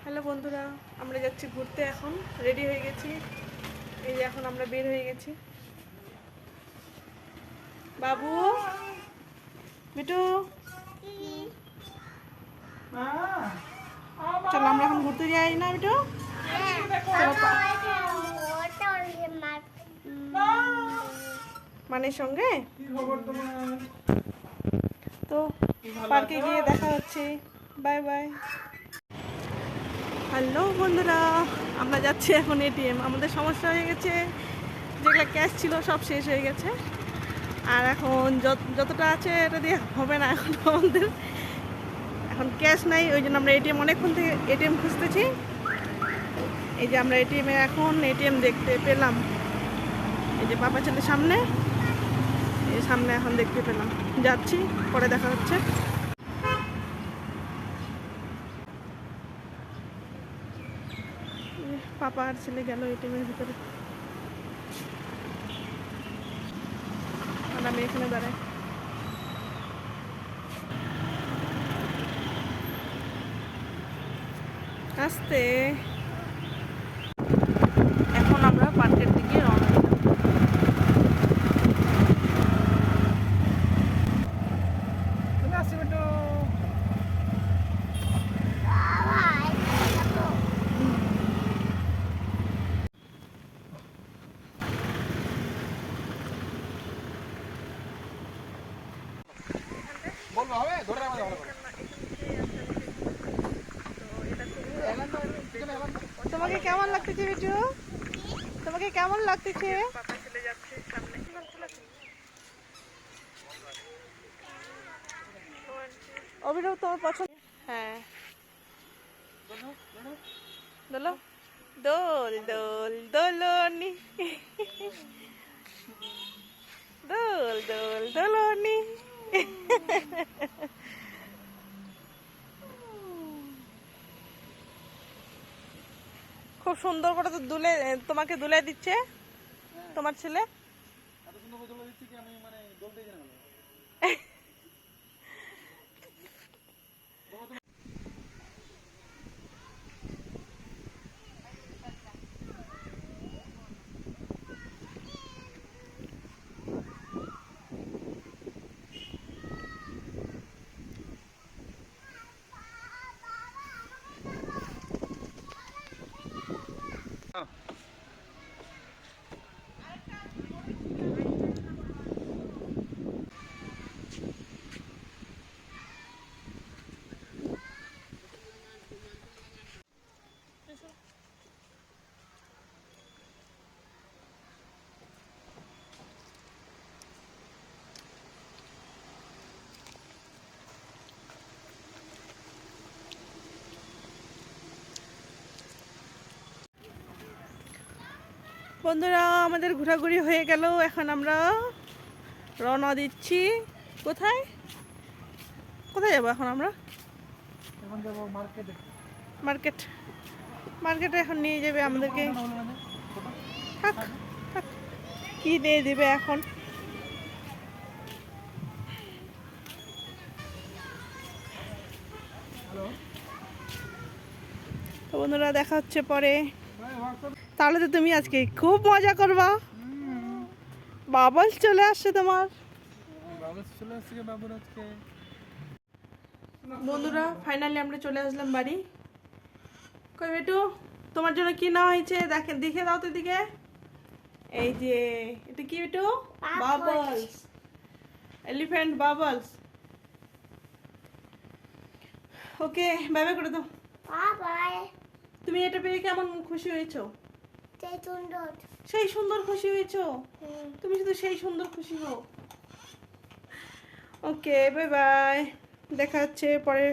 Hello বন্ধুরা, আমরা যাচ্ছি ঘুরতে। এখন রেডি হয়ে গেছি। এই যে এখন আমরা বের হয়ে গেছি। বাবু, বিটু, চলো আমরা এখন ঘুরতে যাই না বিটু? মানের সঙ্গে তো পার্কে গিয়ে দেখা হচ্ছে। Bye bye. হ্যালো বন্ধুরা, আমরা যাচ্ছি এখন এটিএম। আমাদের সমস্যা হয়ে গেছে, যেগুলো ক্যাশ ছিল সব শেষ হয়ে গেছে। আর এখন যতটা আছে এটা দিয়ে হবে না। এখন আমাদের এখন ক্যাশ নাই, ওই জন্য আমরা এটিএম অনেকক্ষণ থেকে এটিএম খুঁজতেছি। এই যে আমরা এটিএমে এখন এটিএম দেখতে পেলাম। এই যে পাপা ছেলের সামনে, এই সামনে এখন দেখতে পেলাম। যাচ্ছি, পরে দেখা হচ্ছে। পাপা আর ছেলে গেল এটিএমের ভিতরে, আর আমি এখানে দাঁড়াই। আসতে এখন আমরা পার্কের দিকে রওনা দিলাম। তোমাকে কেমন লাগতেছে বিটু? তোমাকে কেমন লাগতেছে? পাপা চলে যাচ্ছে সামনে। অভিনব তোমার পছন্দ? হ্যাঁ, দোলো দোল দোল দোলনি, দোল দোল দোলনি। খুব সুন্দর করে তো দুলে, তোমাকে দুলে দিচ্ছে তোমার ছেলে। বন্ধুরা, আমাদের ঘোরাঘুরি হয়ে গেল। এখন আমরা রওনা দিচ্ছি। কোথায় কোথায় যাবো এখন আমরা? এখন যাব মার্কেটে। মার্কেট, মার্কেটে এখন নিয়ে যাবে আমাদেরকে। থাক থাক, কি দিয়ে দেবে এখন? তো বন্ধুরা, দেখা হচ্ছে পরে। তাহলে তো তুমি আজকে খুব মজা করবা। বাবলস চলে আসছে তোমার। বন্ধুরা, ফাইনালি আমরা চলে আসলাম বাড়ি। কই বেটু, তোমার জন্য কি নেওয়া হয়েছে দেখে দেখে দাও তো দিকে। এই যে এটা কি বেটু? Bubbles, elephant bubbles. Okay, bye bye করে দাও। বাই। তুমি এটা পেয়ে কেমন খুশি হয়েছো? সেই সুন্দর খুশি হয়েছো? তুমি শুধু সেই সুন্দর খুশি হও। ওকে, বাই বাই, দেখা হচ্ছে পরে।